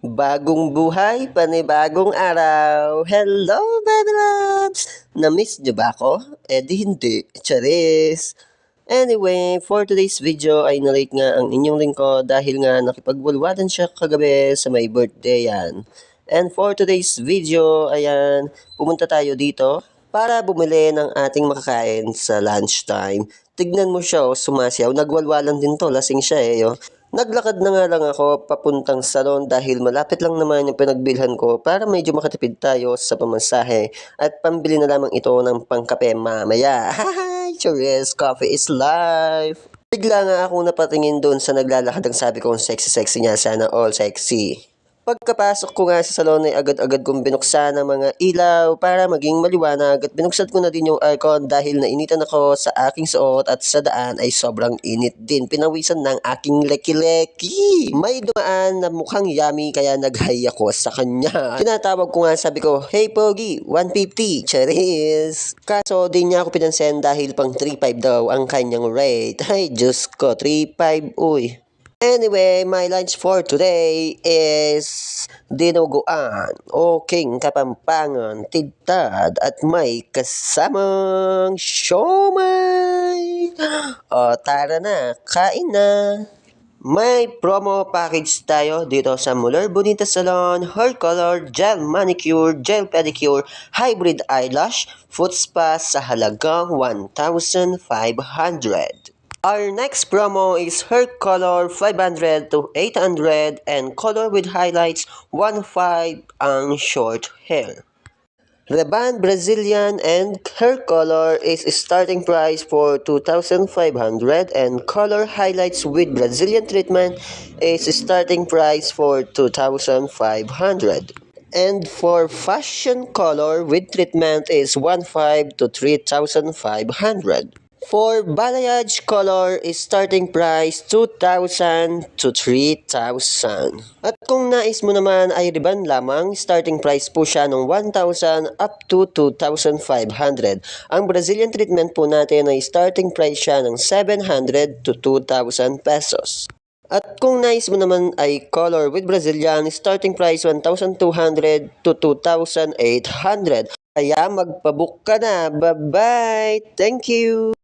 Bagong buhay, panibagong araw. Hello, baby loves! Na-miss niyo ba ako? Eh di hindi. Charis! Anyway, for today's video ay narate nga ang inyong lingkod dahil nga nakipagwalwadan siya kagabi sa may birthday yan. And for today's video, ayan, pumunta tayo dito para bumili ng ating makakain sa lunchtime. Tignan mo siya, sumasayaw. Nagwalwalan din to, lasing siya eh. Oh. Naglakad na nga lang ako papuntang salon dahil malapit lang naman yung pinagbilhan ko para medyo makatipid tayo sa pamasahe at pambili na lamang ito ng pangkape mamaya. Hi! Cheers! Coffee is life! Bigla nga akong napatingin doon sa naglalakad ang sabi kong sexy-sexy niya, sana all sexy. Pagkapasok ko nga sa salon ay agad-agad kong binuksan ang mga ilaw para maging maliwanag at binuksan ko na din yung aircon dahil nainitan ako sa aking suot at sa daan ay sobrang init din. Pinawisan ng aking leki-leki. May dumaan na mukhang yummy kaya nag-hi ako sa kanya. Tinatawag ko nga, sabi ko, "Hey Pogi, 150, charis." Kaso di niya ako pinansin dahil pang 3.5 daw ang kanyang rate. Ay Diyos ko, 3.5 uy. Anyway, my lunch for today is dinuguan, king kapampangan, tidtad at may kasamang siomay. O tara na, kain na. May promo package tayo dito sa Muller Bonita Salon, Hair Color, Gel Manicure, Gel Pedicure, Hybrid Eyelash, Foot Spa sa halagang 1,500. Our next promo is Hair Color 500 to 800 and Color with Highlights 1.5 ang short hair. Reban Brazilian and Hair Color is starting price for 2,500 and Color Highlights with Brazilian treatment is starting price for 2,500. And for Fashion Color with treatment is 1.5 to 3,500. For balayage color is starting price 2,000 to 3,000. At kung nais mo naman ay riban lamang, starting price po siya ng 1,000 up to 2,500. Ang Brazilian treatment po natin ay starting price siya ng 700 to 2,000 pesos. At kung nais mo naman ay color with Brazilian, starting price 1,200 to 2,800. Kaya magpabook ka na. Bye-bye! Thank you!